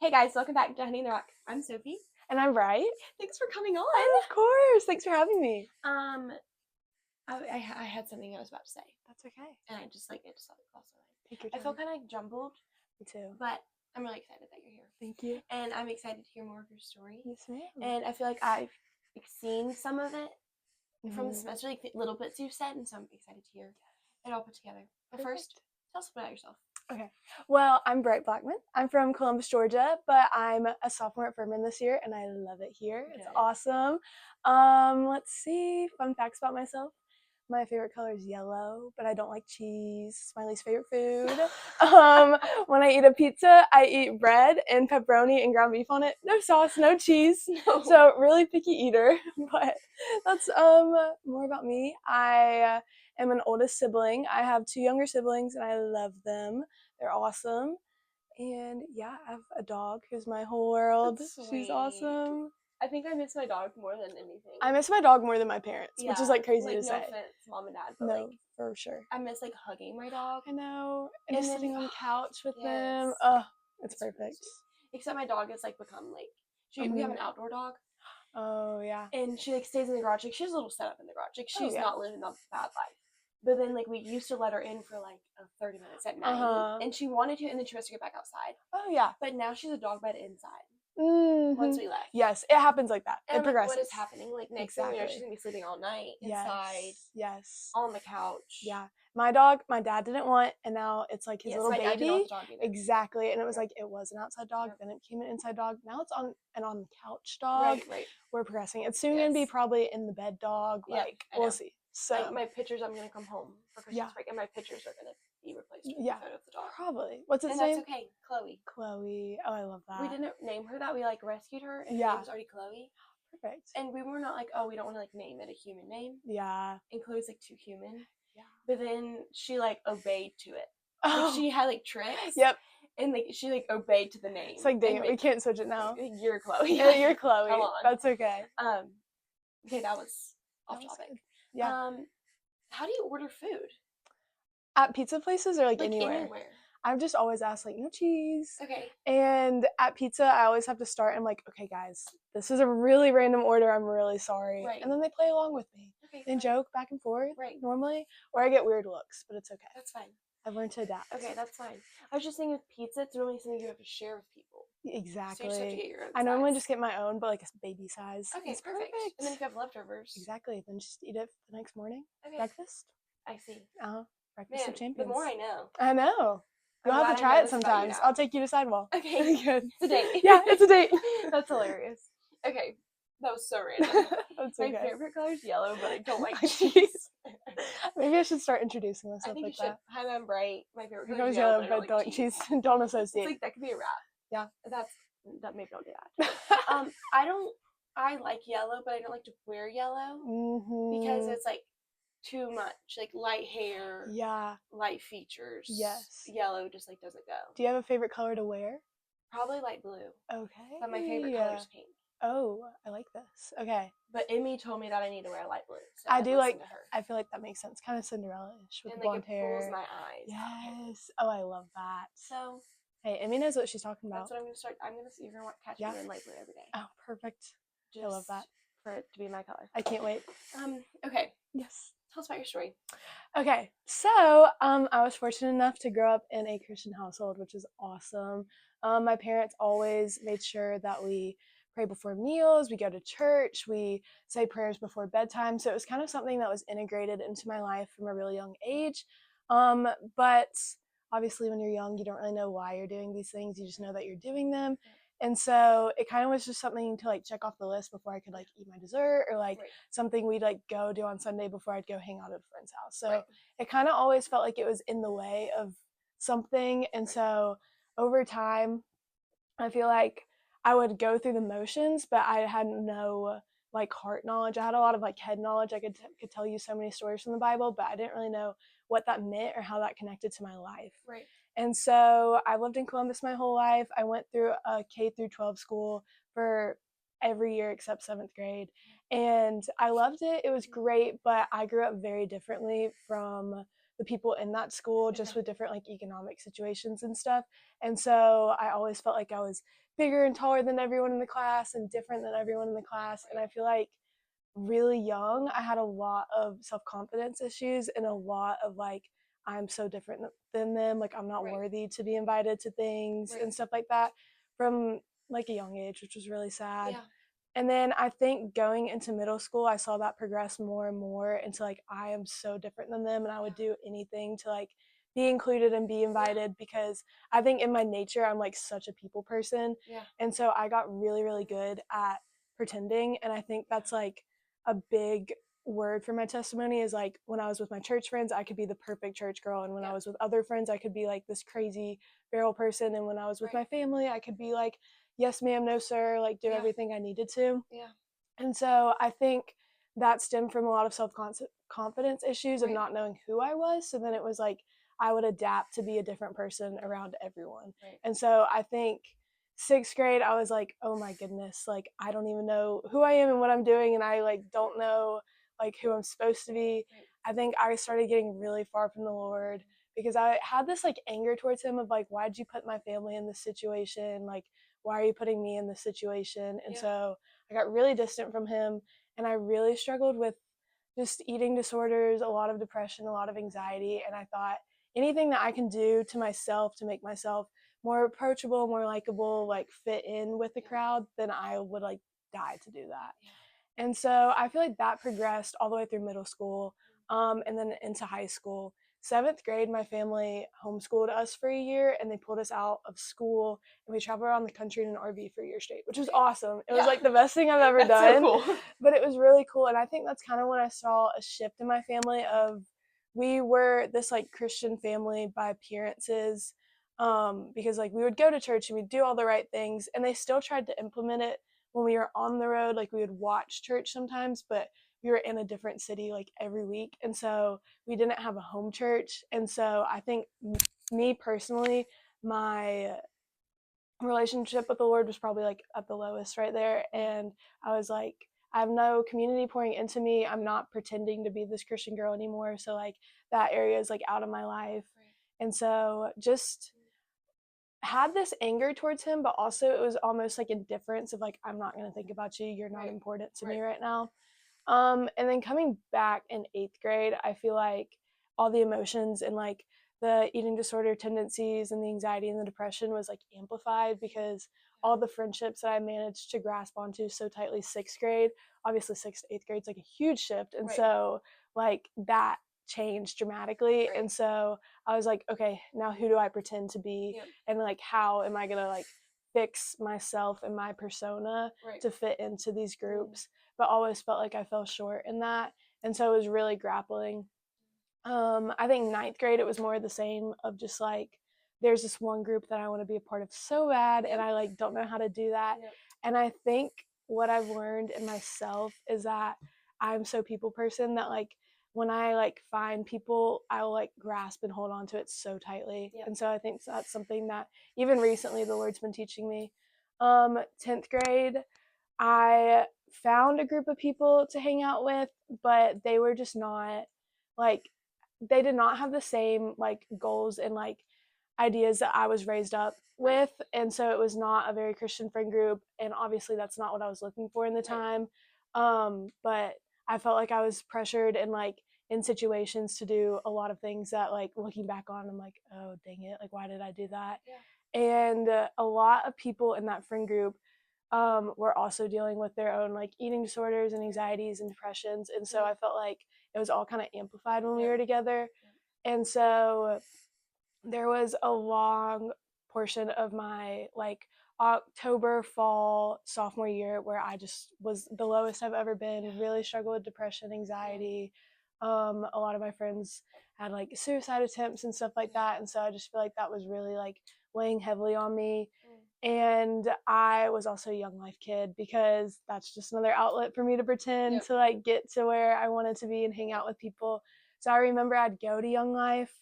Hey guys, welcome back to Honey in the Rock. I'm Sophie. And I'm Bright. Thanks for coming on. Oh, of course. Thanks for having me. I had something I was about to say. That's okay. And I just thought it also. Take your I time. feel kind of like jumbled. Me too. But I'm really excited that you're here. Thank you. And I'm excited to hear more of your story. Yes, ma'am. And I feel like I've seen some of it from the semester, like little bits you've said, and so I'm excited to hear it all put together. But first, tell us about yourself. Okay. Well, I'm Bright Blackmon. I'm from Columbus, Georgia, but I'm a sophomore at Furman this year, and I love it here. It's awesome. Let's see. Fun facts about myself. My favorite color is yellow, but I don't like cheese. It's my least favorite food. When I eat a pizza, I eat bread and pepperoni and ground beef on it. No sauce, no cheese. No. So really picky eater. But that's more about me. I am an oldest sibling. I have 2 younger siblings, and I love them. They're awesome. And yeah, I have a dog who's my whole world. She's awesome. I think I miss my dog more than anything. I miss my dog more than my parents, which is like crazy to say. No offense, mom and dad, but no, for sure. I miss like hugging my dog. I know, and just sitting on the couch with them. It's perfect. Really except my dog has like become like we have an outdoor dog. Oh yeah. And she like stays in the garage. Like she has a little setup in the garage. Like she's not living a bad life. But then like we used to let her in for like 30 minutes at night, and she wanted to, and then she has to get back outside. Oh yeah. But now she's a dog bed inside. Mm-hmm. Once we left. Yes, it happens like that. And it progresses. What is happening? Like next thing you know, she's gonna be sleeping all night inside. Yes. On the couch. Yeah. My dog, my dad didn't want, and now it's like his little baby. Dad didn't want the dog either. Exactly. And it was like it was an outside dog, then it became an inside dog. Now it's on the couch dog. Right. We're progressing. It's soon gonna be probably in the bed dog. Like we'll see. So like my pictures, I'm gonna come home for Christmas break, and my pictures are gonna be replaced with the photo of the dog. Probably. What's its name? And that's okay. Chloe. Chloe. Oh, I love that. We didn't name her that. We like rescued her, and her name was already Chloe. Perfect. And we were not like, oh, we don't want to like name it a human name. Yeah. And Chloe's like too human. Yeah. But then she like obeyed to it. Like she had like tricks. Yep. And like she like obeyed to the name. It's like, dang it, we can't switch it now. You're Chloe. Yeah, you're Chloe. Come on. That's okay. Okay, that was off topic. Good. Yeah. How do you order food? At pizza places or like anywhere? I've just always asked like no cheese. Okay. And at pizza, I always have to start. I'm like, okay, guys, this is a really random order. I'm really sorry. Right. And then they play along with me. Okay. They joke back and forth. Right. Normally, or I get weird looks, but it's okay. That's fine. I've learned to adapt. Okay, that's fine. I was just thinking with pizza, it's normally something you have to share with people. Exactly. So you just have to get your own I normally just get my own, but like a baby size. Okay, it's perfect. And then if you have leftovers. Exactly. Then just eat it the next morning. Okay. Breakfast. I see. Breakfast of champions. The more I know. I know. You'll have to try it sometimes. I'll take you to Sidewall. Okay. Good. It's a date. Yeah, it's a date. That's hilarious. Okay. That was so random. That's My okay. favorite color is yellow, but I don't like cheese. Maybe I should start introducing myself like that. Hi, I'm Bright. My favorite color is yellow, but don't like cheese. Don't associate. It's like that could be a rap. Yeah. Maybe don't do that. I like yellow, but I don't like to wear yellow because it's like too much, like light hair, light features. Yes. Yellow just like doesn't go. Do you have a favorite color to wear? Probably light blue. Okay. But my favorite color is pink. Oh, I like this. Okay. But Emmy told me that I need to wear light blue. So I do like. I feel like that makes sense. Kind of Cinderella-ish with and, blonde hair. It pulls my eyes. Yes. Oh, I love that. So. Hey, Emmy knows what she's talking about. That's what I'm gonna start. You're gonna catch me in light blue every day. Oh, perfect. I love that. For it to be my color. I can't wait. Okay. Yes. Tell us about your story. Okay, so I was fortunate enough to grow up in a Christian household, which is awesome. My parents always made sure that we pray before meals, we go to church, we say prayers before bedtime. So it was kind of something that was integrated into my life from a really young age. But obviously when you're young, you don't really know why you're doing these things. You just know that you're doing them. And so it kind of was just something to like check off the list before I could like eat my dessert or like something we'd like go do on Sunday before I'd go hang out at a friend's house. So it kind of always felt like it was in the way of something. And so over time, I feel like I would go through the motions, but I had no like heart knowledge. I had a lot of like head knowledge. I could tell you so many stories from the Bible, but I didn't really know what that meant or how that connected to my life. Right. And so I lived in Columbus my whole life. I went through a K through 12 school for every year except 7th grade. And I loved it. It was great, but I grew up very differently from the people in that school, just with different like economic situations and stuff. And so I always felt like I was bigger and taller than everyone in the class and different than everyone in the class. And I feel like really young, I had a lot of self-confidence issues and a lot of like, I'm so different than them. Like, I'm not worthy to be invited to things and stuff like that from like a young age, which was really sad. Yeah. And then I think going into middle school, I saw that progress more and more into like, I am so different than them and I would do anything to like be included and be invited because I think in my nature, I'm like such a people person. Yeah. And so I got really, really good at pretending. And I think that's like a big word for my testimony is like when I was with my church friends, I could be the perfect church girl. And when I was with other friends, I could be like this crazy feral person. And when I was with my family, I could be like, yes, ma'am, no, sir, like do everything I needed to. Yeah. And so I think that stemmed from a lot of self-confidence issues of not knowing who I was. So then it was like I would adapt to be a different person around everyone. Right. And so I think 6th grade, I was like, oh my goodness, like I don't even know who I am and what I'm doing. And I like don't know like who I'm supposed to be. Right. I think I started getting really far from the Lord because I had this like anger towards him of like, why'd you put my family in this situation? Like, why are you putting me in this situation? And so I got really distant from him and I really struggled with just eating disorders, a lot of depression, a lot of anxiety. And I thought anything that I can do to myself to make myself more approachable, more likable, like fit in with the crowd, then I would like die to do that. And so I feel like that progressed all the way through middle school and then into high school. 7th grade, my family homeschooled us for a year and they pulled us out of school and we traveled around the country in an RV for a year straight, which was awesome. It was like the best thing I've ever done. So cool. But it was really cool. And I think that's kind of when I saw a shift in my family of we were this like Christian family by appearances because like we would go to church and we'd do all the right things and they still tried to implement it when we were on the road. Like we would watch church sometimes, but we were in a different city like every week. And so we didn't have a home church. And so I think me personally, my relationship with the Lord was probably like at the lowest right there. And I was like, I have no community pouring into me. I'm not pretending to be this Christian girl anymore. So like that area is like out of my life. Right. And so just had this anger towards him, but also it was almost like indifference of like, I'm not going to think about you. You're not important to me right now. And then coming back in 8th grade, I feel like all the emotions and like the eating disorder tendencies and the anxiety and the depression was like amplified because all the friendships that I managed to grasp onto so tightly 6th grade, obviously 6th to 8th grade is like a huge shift. And so like that changed dramatically. And so I was like, okay, now who do I pretend to be? And like, how am I going to like fix myself and my persona to fit into these groups? But always felt like I fell short in that. And so it was really grappling. I think 9th grade, it was more the same of just like, there's this one group that I want to be a part of so bad. And I like don't know how to do that. And I think what I've learned in myself is that I'm so people person that like, when I like find people, I'll like grasp and hold on to it so tightly. And so I think that's something that even recently the Lord's been teaching me. 10th grade, I found a group of people to hang out with, but they were just not like, they did not have the same like goals and like ideas that I was raised up with. And so it was not a very Christian friend group. And obviously that's not what I was looking for in the time. But I felt like I was pressured and like in situations to do a lot of things that like looking back on, I'm like, oh, dang it. Like, why did I do that? Yeah. And a lot of people in that friend group were also dealing with their own like eating disorders and anxieties and depressions. And so I felt like it was all kind of amplified when we were together. And so there was a long portion of my like October, fall, sophomore year where I just was the lowest I've ever been, really struggled with depression, anxiety. A lot of my friends had like suicide attempts and stuff like that. And so I just feel like that was really like weighing heavily on me. And I was also a Young Life kid because that's just another outlet for me to pretend to like get to where I wanted to be and hang out with people. So I remember I'd go to Young Life,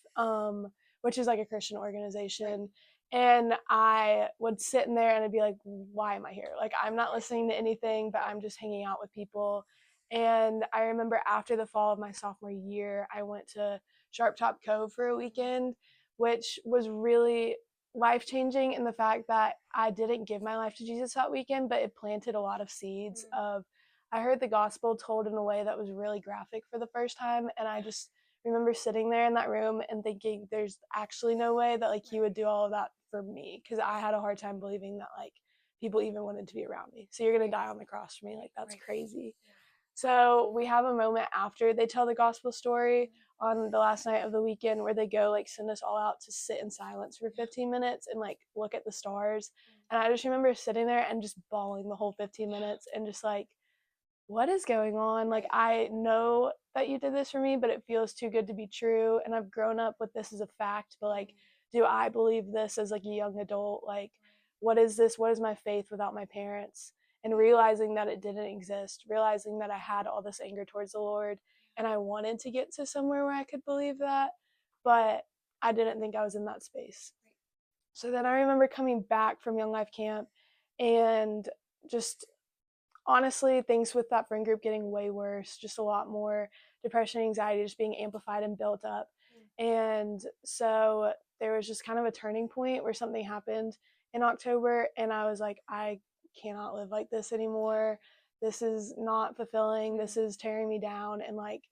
which is like a Christian organization. And I would sit in there and I'd be like, why am I here? Like, I'm not listening to anything, but I'm just hanging out with people. And I remember after the fall of my sophomore year, I went to Sharp Top Cove for a weekend, which was really life-changing in the fact that I didn't give my life to Jesus that weekend, but it planted a lot of seeds of, I heard the gospel told in a way that was really graphic for the first time, and I just remember sitting there in that room and thinking there's actually no way that like he would do all of that for me, because I had a hard time believing that like people even wanted to be around me. So you're gonna die on the cross for me, like that's crazy. So we have a moment after they tell the gospel story on the last night of the weekend where they go like send us all out to sit in silence for 15 minutes and like look at the stars. And I just remember sitting there and just bawling the whole 15 minutes and just like, what is going on? Like, I know that you did this for me, but it feels too good to be true. And I've grown up with this as a fact, but like, do I believe this as like a young adult? Like, what is this? What is my faith without my parents? And realizing that it didn't exist, realizing that I had all this anger towards the Lord and I wanted to get to somewhere where I could believe that, but I didn't think I was in that space. So then I remember coming back from Young Life Camp and just honestly, things with that friend group getting way worse, just a lot more depression, anxiety, just being amplified and built up. And so there was just kind of a turning point where something happened in October, and I was like, I cannot live like this anymore. This is not fulfilling. This is tearing me down. And like,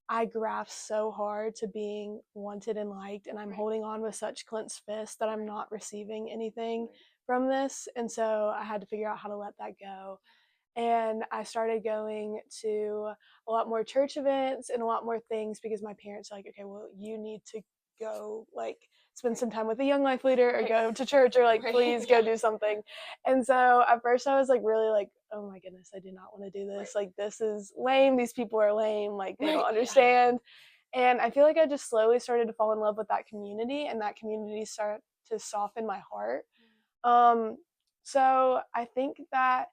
I grasped so hard to being wanted and liked, and I'm holding on with such clenched fists that I'm not receiving anything from this. And so I had to figure out how to let that go. And I started going to a lot more church events and a lot more things because my parents were like, okay, well, you need to go like spend some time with a young life leader or go to church or like please go do something. And so at first I was like really like, oh my goodness, I do not want to do this. Like this is lame. These people are lame. Like they don't understand. And I feel like I just slowly started to fall in love with that community, and that community started to soften my heart. So I think that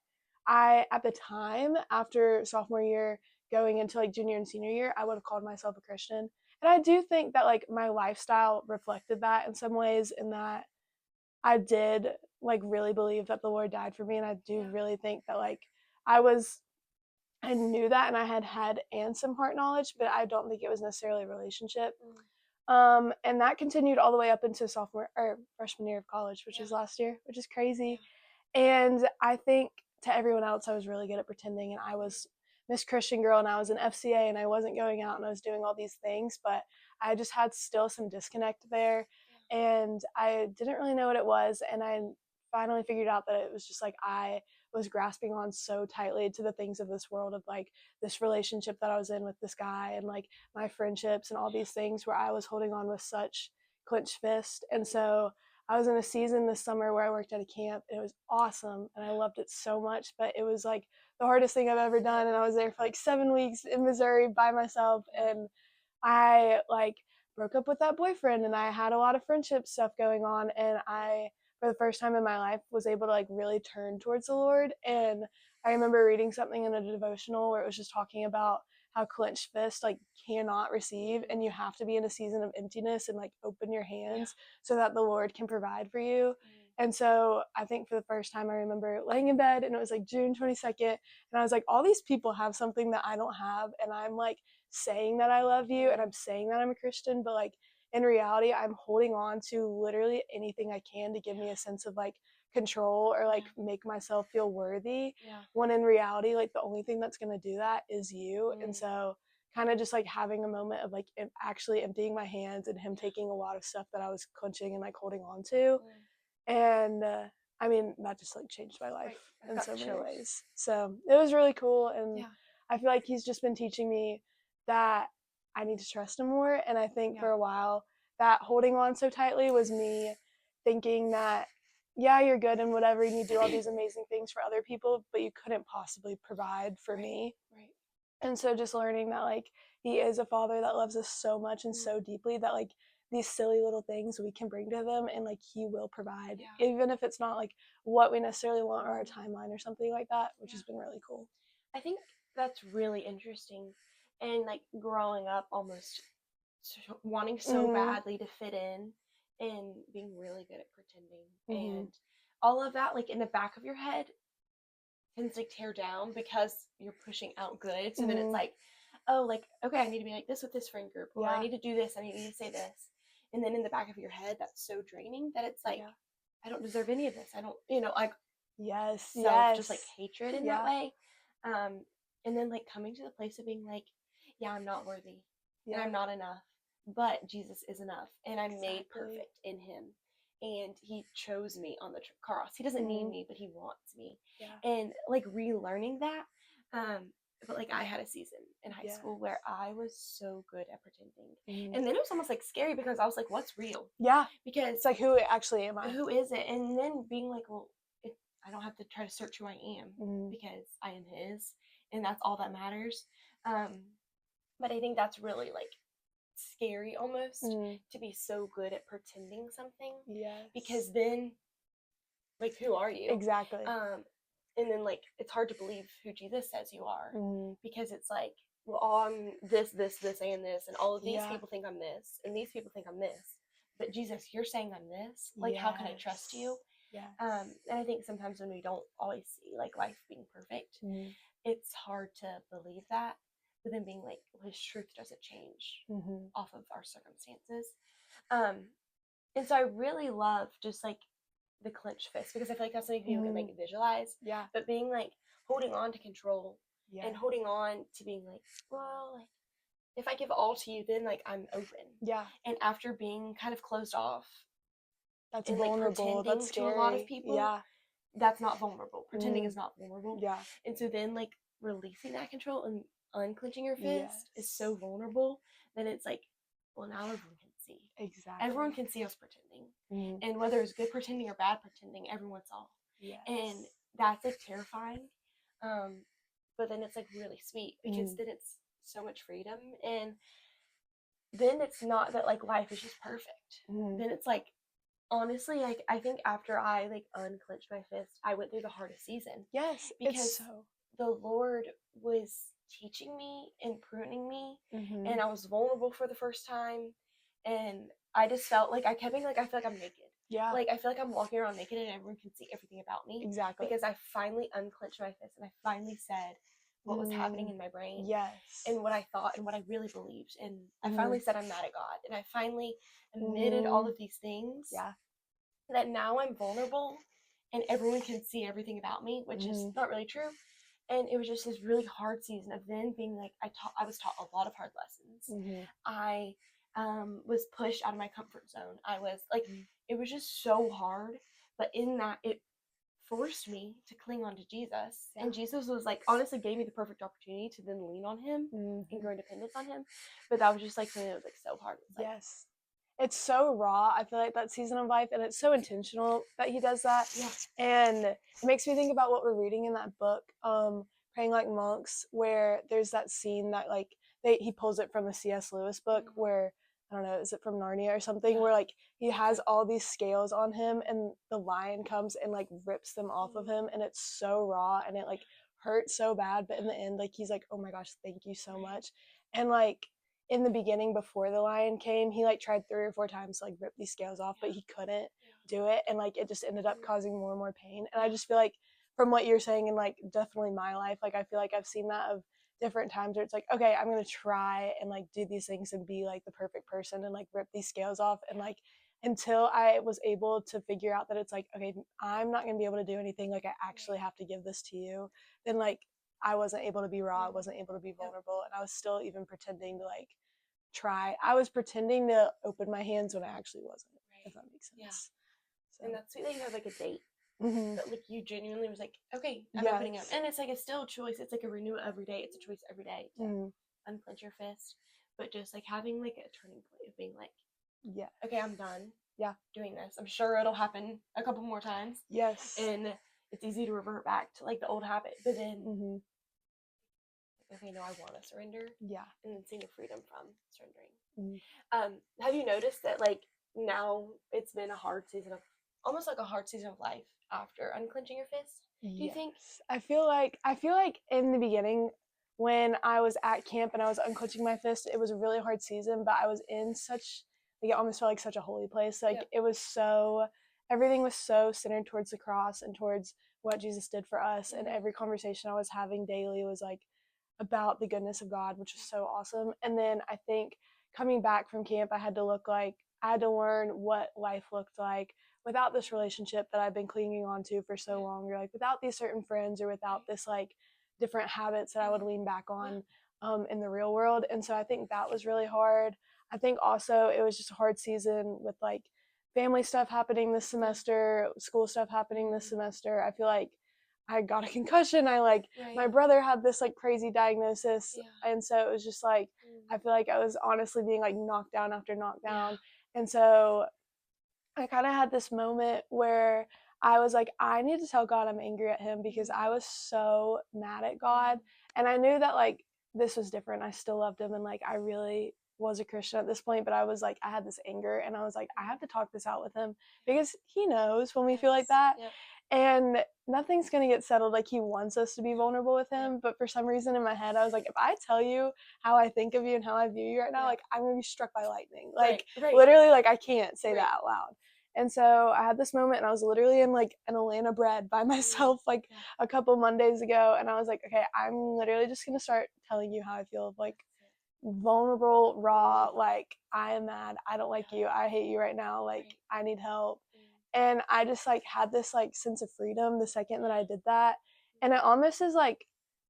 I, at the time, after sophomore year, going into like junior and senior year, I would have called myself a Christian. And I do think that like my lifestyle reflected that in some ways, in that I did like really believe that the Lord died for me. And I do really think that like I knew that and I had and some heart knowledge, but I don't think it was necessarily a relationship. And that continued all the way up into sophomore or freshman year of college, which was last year, which is crazy. And I think to everyone else, I was really good at pretending, and I was Miss Christian Girl, and I was an FCA, and I wasn't going out, and I was doing all these things, but I just had still some disconnect there, and I didn't really know what it was, and I finally figured out that it was just like I was grasping on so tightly to the things of this world, of like this relationship that I was in with this guy, and like my friendships and all these things where I was holding on with such clenched fist. And so I was in a season this summer where I worked at a camp, and it was awesome and I loved it so much, but it was like the hardest thing I've ever done. And I was there for like 7 weeks in Missouri by myself, and I like broke up with that boyfriend, and I had a lot of friendship stuff going on, and I, for the first time in my life, was able to like really turn towards the Lord. And I remember reading something in a devotional where it was just talking about how clenched fist like cannot receive, and you have to be in a season of emptiness and like open your hands so that the Lord can provide for you. And so I think for the first time I remember laying in bed, and it was like June 22nd, and I was like, all these people have something that I don't have, and I'm like saying that I love you and I'm saying that I'm a Christian, but like in reality I'm holding on to literally anything I can to give me a sense of like control or like make myself feel worthy, when in reality like the only thing that's going to do that is you. And so kind of just like having a moment of like actually emptying my hands and him taking a lot of stuff that I was clenching and like holding on to. And I mean, that just like changed my life in so many ways. So it was really cool. And I feel like he's just been teaching me that I need to trust him more. And I think for a while that holding on so tightly was me thinking that, yeah, you're good and whatever, and you do all these amazing things for other people, but you couldn't possibly provide for me. And so just learning that like he is a father that loves us so much and so deeply, that like these silly little things we can bring to them, and like he will provide, even if it's not like what we necessarily want or our timeline or something like that, which has been really cool. I think that's really interesting. And like growing up almost wanting so badly to fit in and being really good at pretending and all of that, like in the back of your head can like tear down because you're pushing out good. So then it's like, oh, like, okay, I need to be like this with this friend group, or I need to do this, I need to say this. And then in the back of your head, that's so draining that it's like, I don't deserve any of this. I don't, you know, like, just like hatred in that way. And then like coming to the place of being like, yeah, I'm not worthy and I'm not enough, but Jesus is enough and I'm made perfect in him. And he chose me on the cross. He doesn't need me, but he wants me. And like relearning that. But like I had a season in high school where I was so good at pretending. And then it was almost like scary because I was like, what's real? Yeah. Because it's like, who actually am I? Who is it? And then being like, well, I don't have to try to search who I am because I am his. And that's all that matters. But I think that's really like scary almost to be so good at pretending something. Because then, like, who are you? Exactly. And then like it's hard to believe who Jesus says you are because it's like, well, I'm this, and this, and all of these people think I'm this, and these people think I'm this. But Jesus, you're saying I'm this. Like, how can I trust you? And I think sometimes when we don't always see like life being perfect, it's hard to believe that. But then being like, well, his truth doesn't change off of our circumstances. And so I really love just like the clenched fist because I feel like that's something people can like visualize. But being like holding on to control and holding on to being like, well, like if I give all to you, then like I'm open. And after being kind of closed off, that's and vulnerable. Like, that's scary. To a lot of people. That's not vulnerable. Pretending is not vulnerable. And so then like releasing that control and unclenching your fist is so vulnerable that it's like, well, now everyone can see. Exactly. Everyone can see us pretending. And whether it's good pretending or bad pretending, everyone saw. And that's like terrifying. But then it's like really sweet because then it's so much freedom. And then it's not that like life is just perfect. Then it's like, honestly, like I think after I like unclenched my fist, I went through the hardest season. Because the Lord was teaching me and pruning me, and I was vulnerable for the first time, and I just felt like I kept being like, I feel like I'm naked. Like I feel like I'm walking around naked and everyone can see everything about me. Because I finally unclenched my fist and I finally said what was happening in my brain. And what I thought and what I really believed. And I finally said I'm mad at God. And I finally admitted all of these things. That now I'm vulnerable and everyone can see everything about me, which is not really true. And it was just this really hard season of then being like, I was taught a lot of hard lessons. I was pushed out of my comfort zone. I was like, it was just so hard. But in that, it forced me to cling on to Jesus. And Jesus was like, honestly gave me the perfect opportunity to then lean on him and grow independence on him. But that was just like something that was like so hard. It was like, it's so raw. I feel like that season of life, and it's so intentional that he does that. And it makes me think about what we're reading in that book, Praying Like Monks, where there's that scene that like he pulls it from the C.S. Lewis book where, I don't know, is it from Narnia or something, where like he has all these scales on him and the lion comes and like rips them off of him, and it's so raw and it like hurts so bad, but in the end like he's like, oh my gosh, thank you so much. And like in the beginning, before the lion came, he like tried 3 or 4 times to like rip these scales off, but he couldn't do it, and like it just ended up causing more and more pain. And I just feel like from what you're saying, and like definitely my life, like I feel like I've seen that of different times where it's like, okay, I'm gonna try and like do these things and be like the perfect person and like rip these scales off, and like until I was able to figure out that it's like, okay, I'm not gonna be able to do anything, like I actually have to give this to you, then like I wasn't able to be raw, I wasn't able to be vulnerable, and I was still even pretending to like try. I was pretending to open my hands when I actually wasn't, if that makes sense. So. And that's sweet that you have like a date. That like you genuinely was like, okay, I'm opening up. And it's like, it's still a choice. It's like a renewal every day. It's a choice every day to unclench your fist. But just like having like a turning point of being like, okay, I'm done doing this. I'm sure it'll happen a couple more times. And it's easy to revert back to like the old habit. But then okay, no, I want to surrender. And then seeing the freedom from surrendering. Have you noticed that like now it's been a hard season of, almost like a hard season of life after unclenching your fist? Do you think? I feel like in the beginning when I was at camp and I was unclenching my fist, it was a really hard season, but I was in such, like, it almost felt like such a holy place. Like it was so, everything was so centered towards the cross and towards what Jesus did for us. And every conversation I was having daily was like about the goodness of God, which was so awesome. And then I think coming back from camp, I had to look like I had to learn what life looked like without this relationship that I've been clinging on to for so long, or like without these certain friends, or without this like different habits that I would lean back on in the real world. And so I think that was really hard. I think also it was just a hard season with like family stuff happening this semester, school stuff happening this semester. I feel like I got a concussion. My brother had this like crazy diagnosis. And so it was just like, I feel like I was honestly being like knocked down after knockdown. And so I kind of had this moment where I was like, I need to tell God I'm angry at him, because I was so mad at God. And I knew that like this was different. I still loved him, and like I really was a Christian at this point, but I was like, I had this anger, and I was like, I have to talk this out with him, because he knows when we feel like that. And nothing's going to get settled. Like, he wants us to be vulnerable with him. But for some reason in my head, I was like, if I tell you how I think of you and how I view you right now, like, I'm going to be struck by lightning. Like, literally, like, I can't say that out loud. And so I had this moment, and I was literally in like an Atlanta bread by myself like a couple Mondays ago. And I was like, okay, I'm literally just going to start telling you how I feel, like vulnerable, raw, like, I am mad. I don't like you. I hate you right now. Like, I need help. And I just like had this like sense of freedom the second that I did that. And it almost is like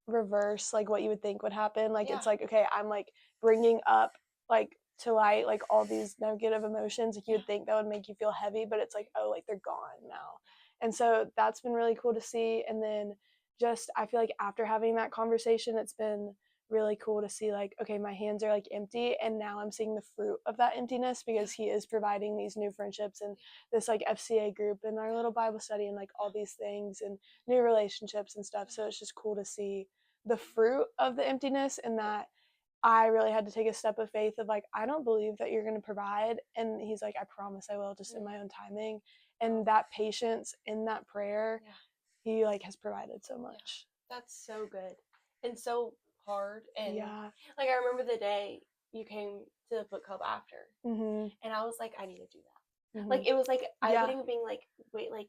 reverse, like what you would think would happen. Like, it's like, okay, I'm like bringing up like to light like all these negative emotions. Like, you would think that would make you feel heavy, but it's like, oh, like they're gone now. And so that's been really cool to see. And then just, I feel like after having that conversation, it's been really cool to see like, okay, my hands are like empty, and now I'm seeing the fruit of that emptiness, because he is providing these new friendships and this like FCA group and our little Bible study and like all these things and new relationships and stuff. So it's just cool to see the fruit of the emptiness, and that I really had to take a step of faith of like, I don't believe that you're going to provide. And he's like, I promise I will, just in my own timing. And that patience in that prayer, he like has provided so much. That's so good and so hard. And like, I remember the day you came to the book club after, and I was like, I need to do that. Like, it was like I wouldn't being like, wait, like,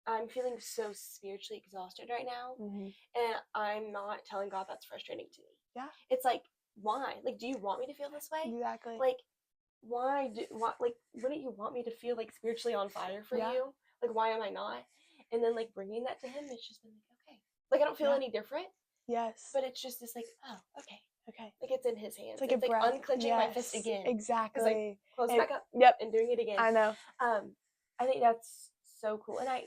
I'm feeling so spiritually exhausted right now, and I'm not telling God. That's frustrating to me. It's like, why? Like, do you want me to feel this way? Exactly. Like, why like, wouldn't you want me to feel like spiritually on fire for you? Like, why am I not? And then like bringing that to him, it's just been like, okay, like, I don't feel any different. But it's just this like, oh, okay. Like, it's in his hands. It's like unclenching my fist again. Exactly. Like, close back up. And doing it again. I know. I think that's so cool. And I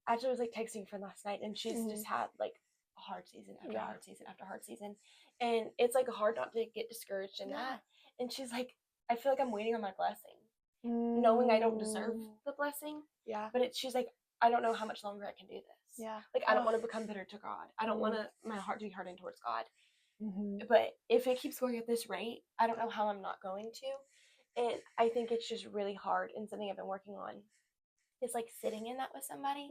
actually was like texting a friend last night, and she's just had like a hard season after hard season after hard season. And it's like hard not to get discouraged in that. And she's like, I feel like I'm waiting on my blessing, knowing I don't deserve the blessing. But she's like, I don't know how much longer I can do this. Like, I don't want to become bitter to God. I don't want my heart to be hardened towards God. But if it keeps going at this rate, I don't know how I'm not going to. And I think it's just really hard, and something I've been working on is like sitting in that with somebody.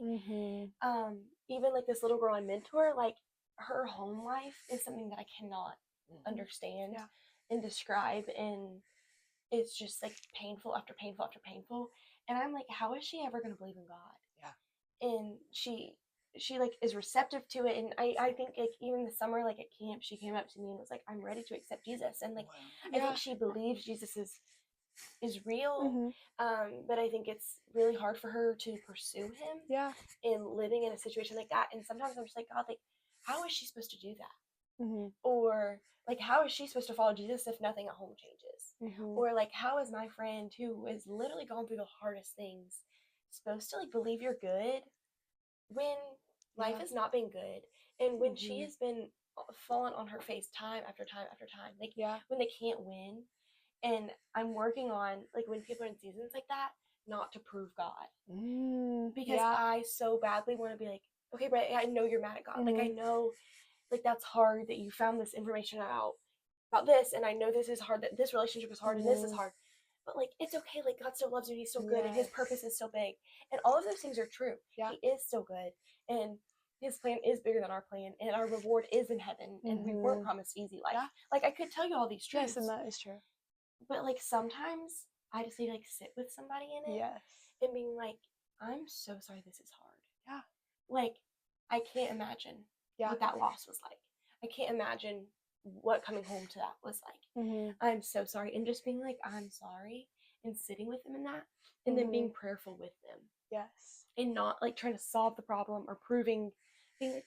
Even like this little girl I mentor, like, her home life is something that I cannot understand and describe, and it's just like painful after painful after painful. And I'm like, how is she ever going to believe in God? And she like is receptive to it. And I think like even this summer, like at camp, she came up to me and was like, I'm ready to accept Jesus. And like, I think she believes Jesus is real. But I think it's really hard for her to pursue him in living in a situation like that. And sometimes I'm just like, God, like, how is she supposed to do that? Or like, how is she supposed to follow Jesus if nothing at home changes? Or like, how is my friend who is literally going through the hardest things supposed to like believe you're good when life has not been good, and when she has been fallen on her face time after time after time, like when they can't win. And I'm working on like, when people are in seasons like that, not to prove God, because I so badly want to be like, okay, Britt, I know you're mad at God. Like, I know like that's hard that you found this information out about this, and I know this is hard, that this relationship is hard, and this is hard. But like, it's okay. Like, God still loves you. He's still good, and his purpose is still big. And all of those things are true. He is still good, and his plan is bigger than our plan, and our reward is in heaven, and we weren't promised easy life. Like, I could tell you all these truths. Yes, and that is true. But like, sometimes I just need to like sit with somebody in it and being like, I'm so sorry this is hard. Like, I can't imagine what that loss was like. I can't imagine what coming home to that was like. I'm so sorry. And just being like, I'm sorry. and sitting with them in that, and then being prayerful with them. Yes. And not like trying to solve the problem or being like,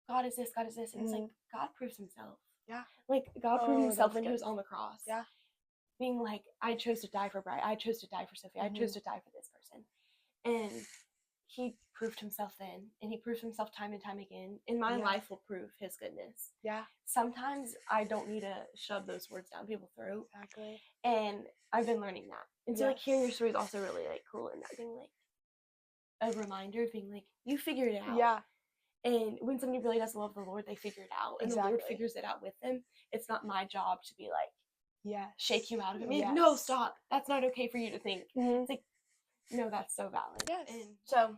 God is this, God is this. And it's like, God proves himself. Yeah. Like, God proved himself when he was on the cross. Yeah. Being like, I chose to die for Bright. I chose to die for Sophie. I chose to die for this person. And he proved himself then. And he proves himself time and time again. And my life will prove his goodness. Yeah. Sometimes I don't need to shove those words down people's throat. Exactly. And I've been learning that. And so, like, hearing your story is also really, like, cool. And that being, like, a reminder of being, like, you figured it out. Yeah. And when somebody really does love the Lord, they figure it out. And the Lord figures it out with them. It's not my job to be like, shake you out of it. Like, no, stop. That's not okay for you to think. It's like, no, that's so valid. Yes. And so,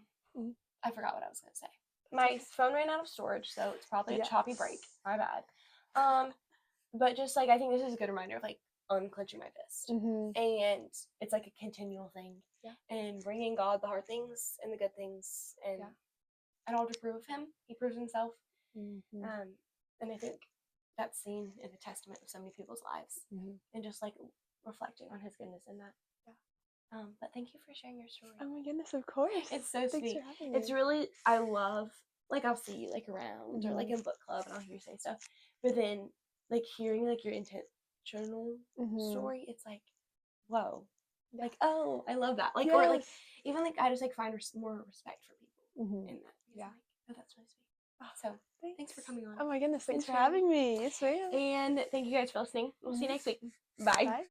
I forgot what I was going to say. My phone ran out of storage, so it's probably a choppy break. My bad. But just, like, I think this is a good reminder of, like, unclenching my fist. And it's, like, a continual thing. Yeah. And bringing God the hard things and the good things. And I don't have to prove him. He proves himself. And I think that's seen in the testament of so many people's lives. And just, like, reflecting on his goodness in that. Yeah. But thank you for sharing your story. Oh my goodness, of course. It's so Thanks sweet. for having me. It's really, I love, like, I'll see you, like, around or, like, in book club and I'll hear you say stuff. But then, like, hearing, like, your intentional story, it's like, whoa. Like, oh, I love that. Like, or, like, even, like, I just, like, find more respect for people in that. Yeah. Like, oh, that's really sweet. So, thanks for coming on. Oh my goodness, thanks for having me. Yes, ma'am. And thank you guys for listening. We'll see you next week. Bye. Bye.